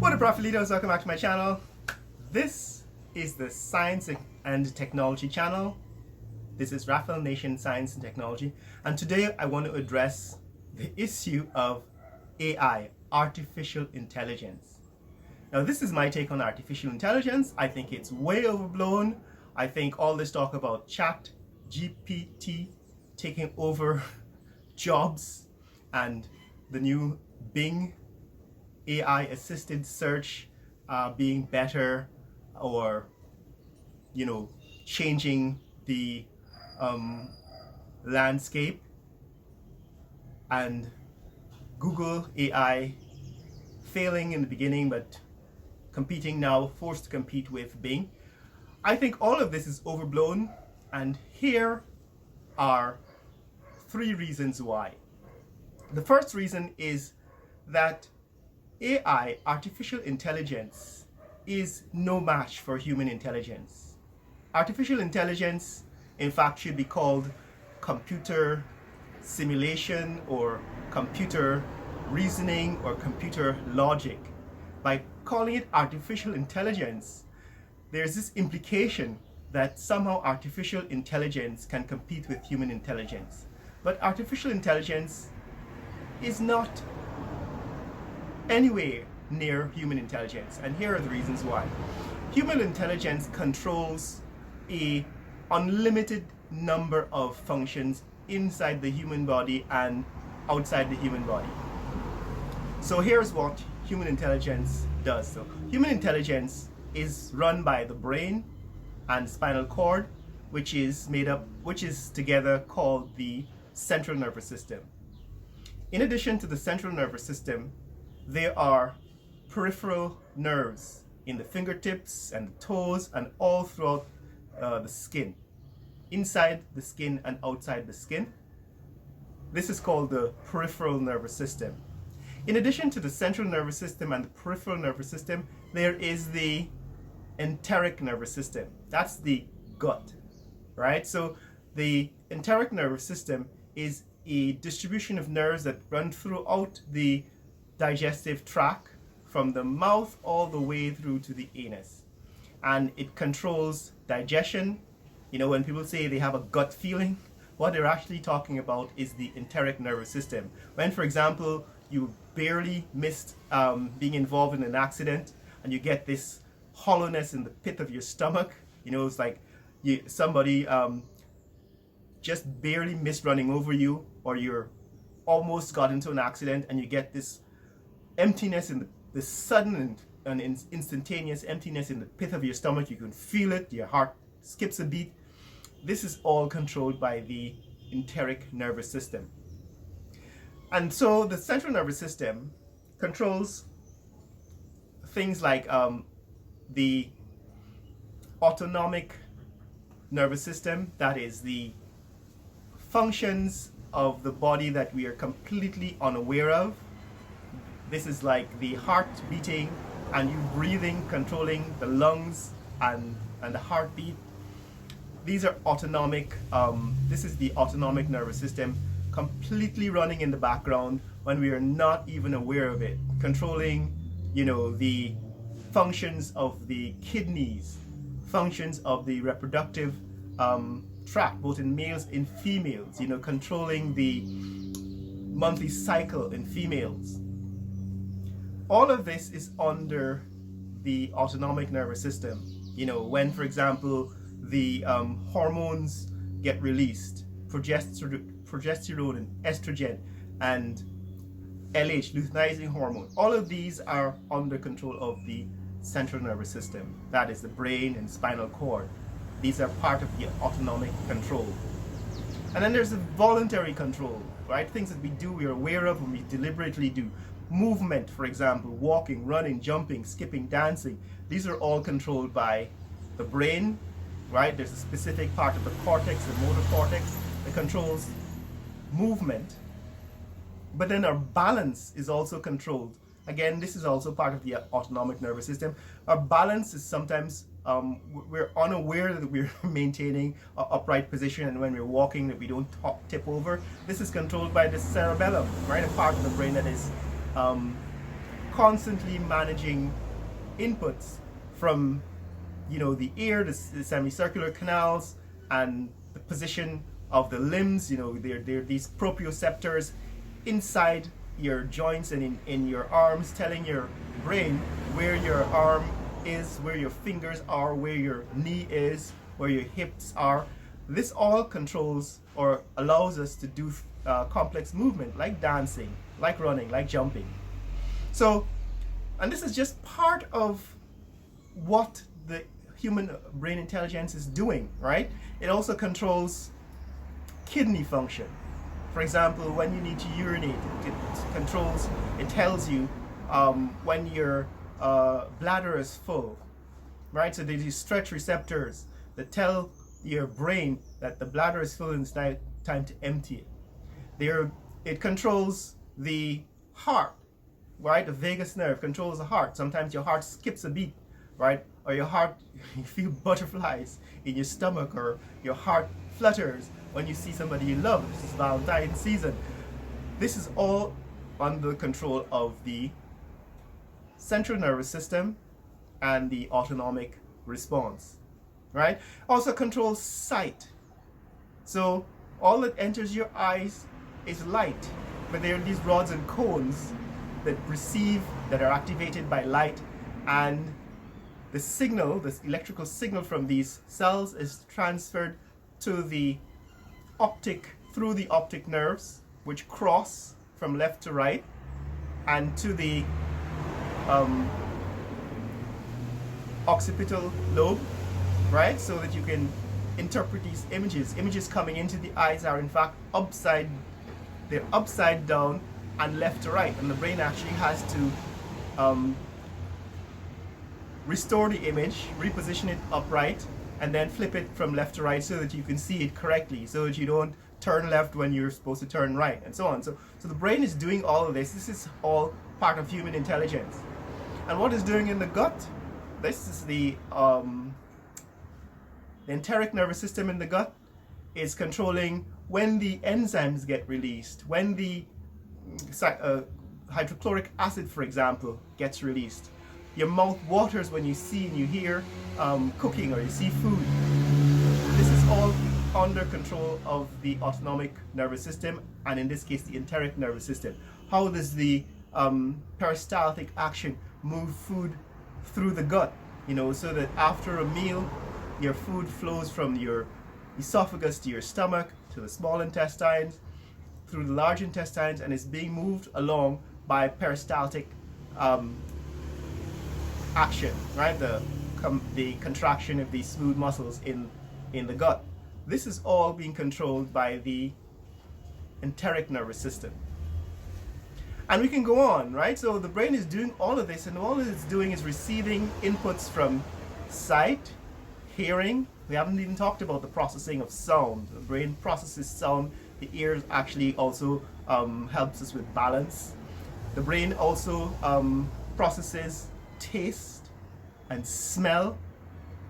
What up, Profilitos? Welcome back to my channel. This is the Science and Technology channel. This is Raphael Nation Science and Technology, and today I want to address the issue of AI, artificial intelligence. Now, this is my take on artificial intelligence. I think it's way overblown. I think all this talk about ChatGPT taking over jobs and the new Bing AI assisted search being better, or changing the landscape, and Google AI failing in the beginning but competing now, forced to compete with Bing. I think all of this is overblown, and here are 3 reasons why. The first reason is that AI, artificial intelligence, is no match for human intelligence. Artificial intelligence, in fact, should be called computer simulation or computer reasoning or computer logic. By calling it artificial intelligence, there's this implication that somehow artificial intelligence can compete with human intelligence. But artificial intelligence is not anywhere near human intelligence, and here are the reasons why. Human intelligence controls a unlimited number of functions inside the human body and outside the human body. So here's what human intelligence does. So human intelligence is run by the brain and spinal cord, which is together called the central nervous system. In addition to the central nervous system, there are peripheral nerves in the fingertips and the toes and all throughout the skin, inside the skin and outside the skin. This is called the peripheral nervous system. In addition to the central nervous system and the peripheral nervous system, there is the enteric nervous system. That's the gut, right? So the enteric nervous system is a distribution of nerves that run throughout the digestive tract from the mouth all the way through to the anus, and it controls digestion. When people say they have a gut feeling, what they're actually talking about is the enteric nervous system. When, for example, you barely missed being involved in an accident and you get this hollowness in the pit of your stomach, it's like somebody just barely missed running over you, or you're almost got into an accident and you get this emptiness in the sudden and instantaneous emptiness in the pit of your stomach. You can feel it, your heart skips a beat. This is all controlled by the enteric nervous system. And so the central nervous system controls things like the autonomic nervous system, that is the functions of the body that we are completely unaware of. This is like the heart beating and you breathing, controlling the lungs and the heartbeat. These are autonomic. This is the autonomic nervous system, completely running in the background when we are not even aware of it, controlling, the functions of the kidneys, functions of the reproductive tract, both in males and females, controlling the monthly cycle in females. All of this is under the autonomic nervous system. When, for example, the hormones get released, progesterone and estrogen and LH, luteinizing hormone, all of these are under control of the central nervous system. That is the brain and spinal cord. These are part of the autonomic control. And then there's the voluntary control, right? Things that we do, we are aware of, and we deliberately do. Movement, for example, walking, running, jumping, skipping, dancing. These are all controlled by the brain, right? There's a specific part of the cortex, the motor cortex, that controls movement. But then our balance is also controlled. Again, this is also part of the autonomic nervous system. Our balance is sometimes we're unaware that we're maintaining an upright position, and when we're walking that we don't tip over. This is controlled by the cerebellum, right? A part of the brain that is constantly managing inputs from, the ear, the semicircular canals, and the position of the limbs. They're these proprioceptors inside your joints and in your arms, telling your brain where your arm is, where your fingers are, where your knee is, where your hips are. This all controls or allows us to do complex movement like dancing, like running, like jumping. So, and this is just part of what the human brain intelligence is doing, right? It also controls kidney function. For example, when you need to urinate, it tells you when your bladder is full, right? So there's these stretch receptors that tell your brain that the bladder is full and it's time to empty it. It controls the heart, right? The vagus nerve controls the heart. Sometimes your heart skips a beat, right? Or you feel butterflies in your stomach, or your heart flutters when you see somebody you love. This is Valentine's season. This is all under control of the central nervous system and the autonomic response, right? Also controls sight. So all that enters your eyes is light, but there are these rods and cones that are activated by light, and the signal, this electrical signal from these cells, is transferred to the through the optic nerves, which cross from left to right, and to the occipital lobe, right? So that you can interpret these images. Images coming into the eyes are in fact upside down and left to right, and the brain actually has to restore the image, reposition it upright, and then flip it from left to right so that you can see it correctly, so that you don't turn left when you're supposed to turn right, and so on. So the brain is doing all of this. This is all part of human intelligence. And what it's doing in the gut, this is the enteric nervous system in the gut, is controlling when the enzymes get released, when the hydrochloric acid, for example, gets released. Your mouth waters when you see and you hear cooking, or you see food. This is all under control of the autonomic nervous system, and in this case the enteric nervous system. How does the peristaltic action move food through the gut, so that after a meal your food flows from your esophagus to your stomach, to the small intestines, through the large intestines, and is being moved along by peristaltic action, right? The contraction of these smooth muscles in the gut. This is all being controlled by the enteric nervous system. And we can go on, right? So the brain is doing all of this, and all it's doing is receiving inputs from sight, hearing. We haven't even talked about the processing of sound. The brain processes sound. The ears actually also helps us with balance. The brain also processes taste and smell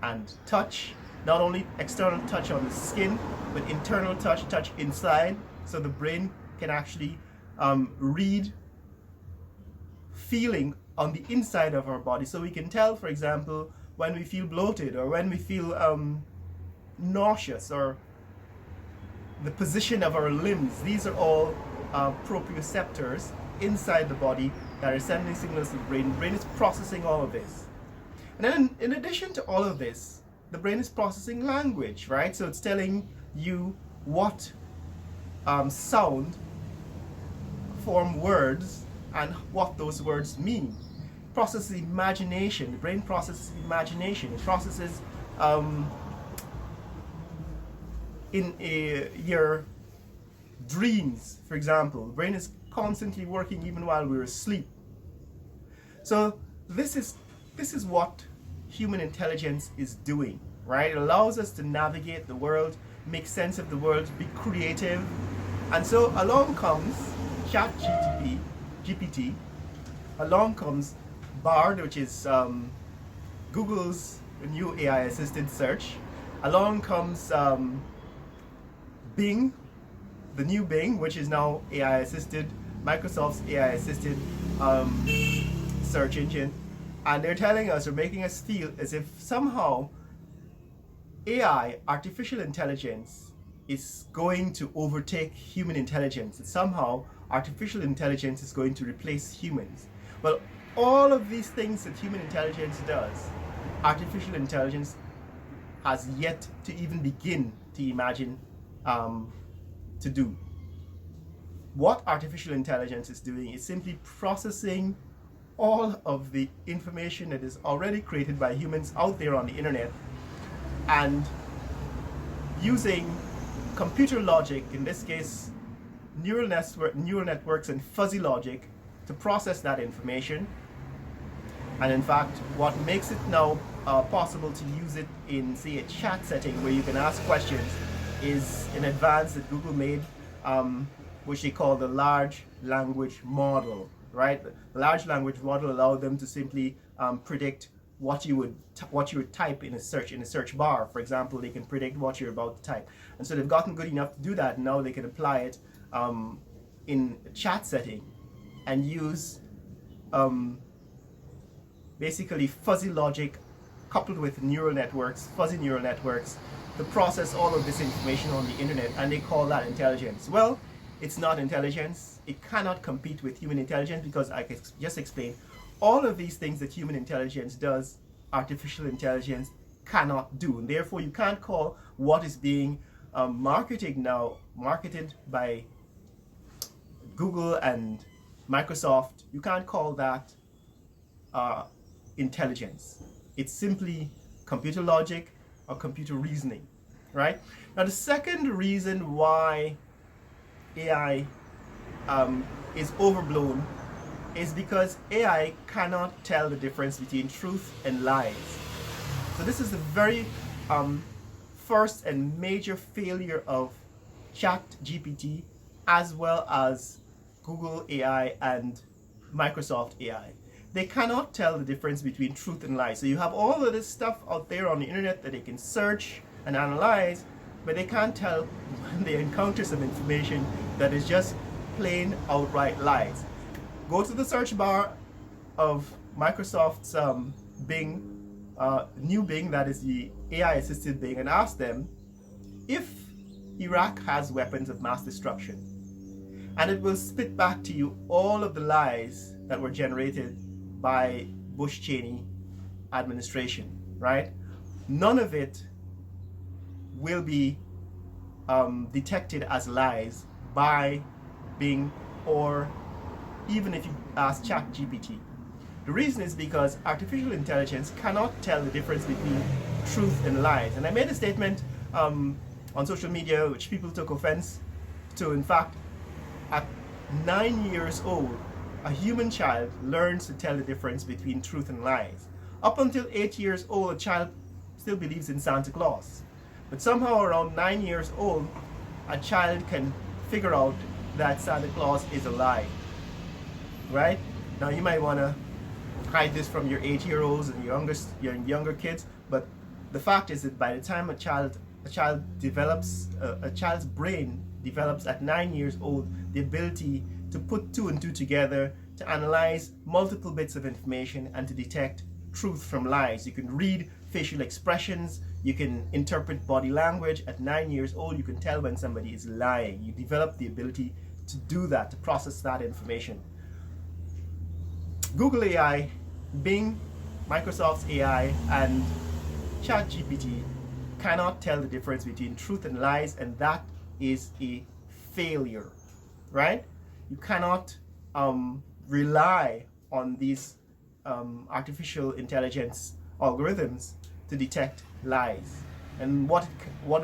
and touch. Not only external touch on the skin, but internal touch inside. So the brain can actually read feeling on the inside of our body. So we can tell, for example, when we feel bloated, or when we feel nauseous, or the position of our limbs. These are all proprioceptors inside the body that are sending signals to the brain. The brain is processing all of this. And then in addition to all of this, the brain is processing language, right? So it's telling you what sound form words and what those words mean. Processes imagination. The brain processes imagination. It processes your dreams, for example. The brain is constantly working even while we're asleep. So this is what human intelligence is doing, right? It allows us to navigate the world, make sense of the world, be creative. And so along comes ChatGPT, along comes Bard, which is Google's new AI assisted search. Along comes Bing, the new Bing, which is now AI assisted, Microsoft's AI assisted search engine, and they're telling us or making us feel as if somehow AI, artificial intelligence, is going to overtake human intelligence, and somehow artificial intelligence is going to replace humans. Well, all of these things that human intelligence does, artificial intelligence has yet to even begin to imagine to do. What artificial intelligence is doing is simply processing all of the information that is already created by humans out there on the internet and using computer logic, in this case neural networks and fuzzy logic, to process that information. And in fact, what makes it now possible to use it in, say, a chat setting where you can ask questions is an advance that Google made, which they call the large language model, right? The large language model allowed them to simply predict what you would type in a search bar. For example, they can predict what you're about to type. And so they've gotten good enough to do that, and now they can apply it in a chat setting and use basically fuzzy logic coupled with fuzzy neural networks, to process all of this information on the internet, and they call that intelligence. Well, it's not intelligence. It cannot compete with human intelligence because, I just explained, all of these things that human intelligence does, artificial intelligence cannot do. And therefore, you can't call what is being marketed by Google and Microsoft, you can't call that intelligence. It's simply computer logic or computer reasoning, right? Now, the second reason why AI is overblown is because AI cannot tell the difference between truth and lies. So this is the very first and major failure of ChatGPT, as well as Google AI and Microsoft AI. They cannot tell the difference between truth and lies. So you have all of this stuff out there on the internet that they can search and analyze, but they can't tell when they encounter some information that is just plain outright lies. Go to the search bar of Microsoft's new Bing, that is the AI assisted Bing, and ask them if Iraq has weapons of mass destruction. And it will spit back to you all of the lies that were generated by Bush-Cheney administration, right? None of it will be detected as lies by Bing, or even if you ask ChatGPT. The reason is because artificial intelligence cannot tell the difference between truth and lies. And I made a statement on social media which people took offense to. In fact, at 9 years old, a human child learns to tell the difference between truth and lies. Up until 8 years old, a child still believes in Santa Claus. But somehow around 9 years old, a child can figure out that Santa Claus is a lie, right? Now you might want to hide this from your 8-year-olds and your younger kids, but the fact is that by the time a child's brain develops at 9 years old the ability to put two and two together, to analyze multiple bits of information, and to detect truth from lies. You can read facial expressions, you can interpret body language. At 9 years old, you can tell when somebody is lying. You develop the ability to do that, to process that information. Google AI, Bing, Microsoft's AI, and ChatGPT cannot tell the difference between truth and lies, and that is a failure, right? You cannot rely on these artificial intelligence algorithms to detect lies. And what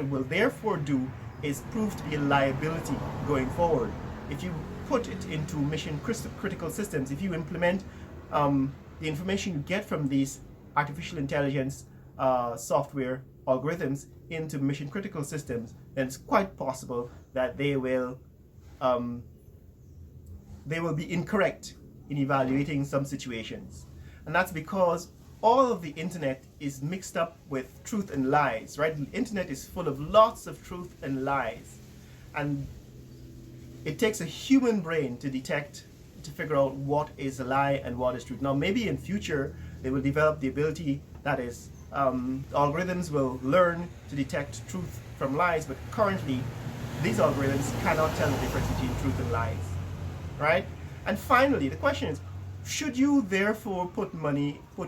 it will therefore do is prove to be a liability going forward. If you put it into mission critical systems, if you implement the information you get from these artificial intelligence software algorithms into mission critical systems, then it's quite possible that they will be incorrect in evaluating some situations. And that's because all of the internet is mixed up with truth and lies, right? The internet is full of lots of truth and lies. And it takes a human brain to detect to figure out what is a lie and what is truth. Now, maybe in future they will develop the ability, that is, algorithms will learn to detect truth from lies, but currently these algorithms cannot tell the difference between truth and lies, right? And finally, the question is, should you therefore put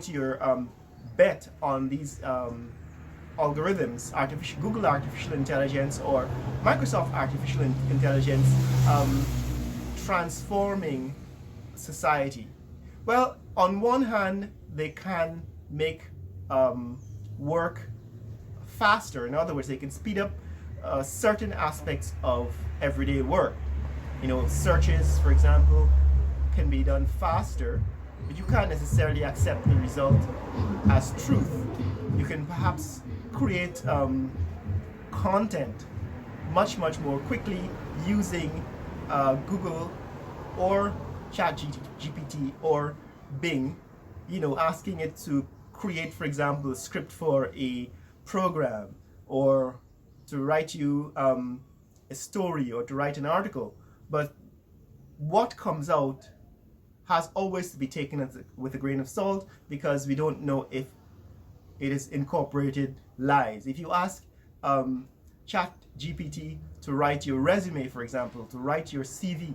your bet on these algorithms, Google artificial intelligence or Microsoft artificial intelligence transforming society? Well, on one hand, they can make work faster. In other words, they can speed up certain aspects of everyday work. You know, searches, for example, can be done faster, but you can't necessarily accept the result as truth. You can perhaps create content much more quickly using Google or ChatGPT or Bing, you know, asking it to create, for example, a script for a program, or to write you a story, or to write an article. But what comes out has always to be taken with a grain of salt, because we don't know if it is incorporated lies. If you ask ChatGPT to write your resume, for example, to write your CV,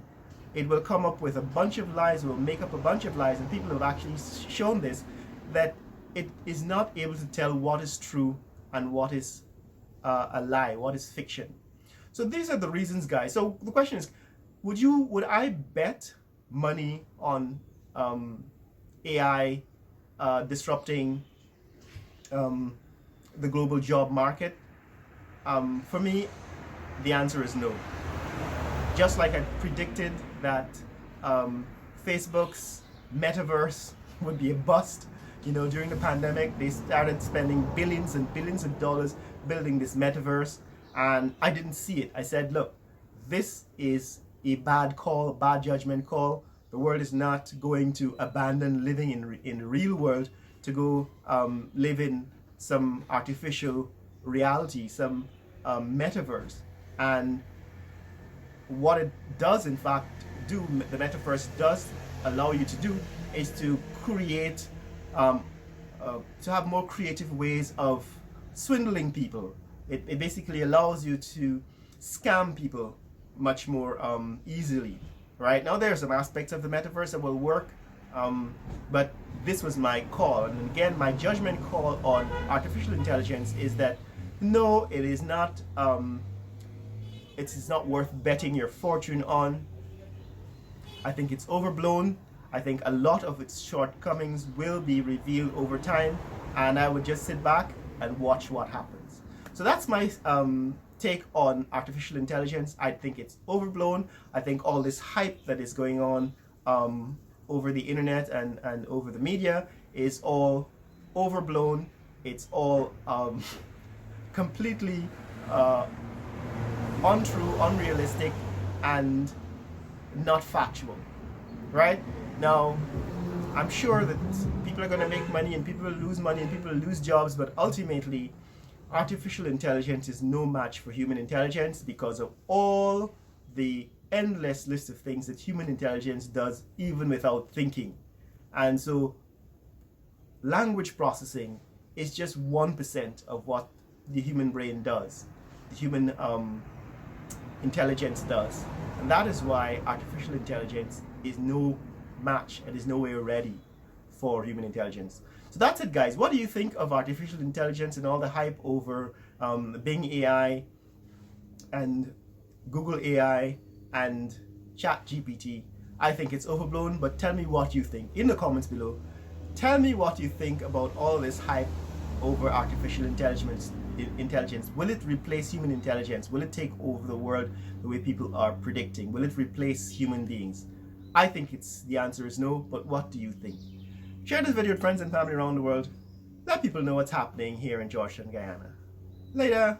it will come up with a bunch of lies, will make up a bunch of lies, and people have actually shown this, that it is not able to tell what is true and what is a lie, what is fiction. So these are the reasons, guys. So the question is, would I bet money on AI disrupting the global job market? For me, the answer is no. Just like I predicted that Facebook's metaverse would be a bust, you know, during the pandemic, they started spending billions and billions of dollars building this metaverse, and I didn't see it. I said, look, this is a bad call, a bad judgment call. The world is not going to abandon living in the real world to go live in some artificial reality, some metaverse. And what it does, in fact, do, the metaverse does allow you to do, is to create, to have more creative ways of swindling people. It basically allows you to scam people much more easily. Right now, there are some aspects of the metaverse that will work, but this was my call. And again, my judgment call on artificial intelligence is that no, it is not. It's not worth betting your fortune on. I think it's overblown. I think a lot of its shortcomings will be revealed over time, and I would just sit back and watch what happens. So that's my take on artificial intelligence. I think it's overblown. I think all this hype that is going on over the internet and over the media is all overblown. It's all completely untrue, unrealistic, and not factual. Right? Now, I'm sure that people are going to make money and people will lose money and people will lose jobs, but ultimately, artificial intelligence is no match for human intelligence because of all the endless list of things that human intelligence does even without thinking. And so language processing is just 1% of what the human brain does, the human intelligence does. And that is why artificial intelligence is no match and is nowhere ready for human intelligence. So that's it, guys. What do you think of artificial intelligence and all the hype over Bing AI and Google AI and ChatGPT? I think it's overblown, but tell me what you think in the comments below. Tell me what you think about all this hype over artificial intelligence. Will it replace human intelligence? Will it take over the world the way people are predicting? Will it replace human beings? I think the answer is no, but what do you think? Share this video with friends and family around the world. Let people know what's happening here in Georgetown, Guyana. Later.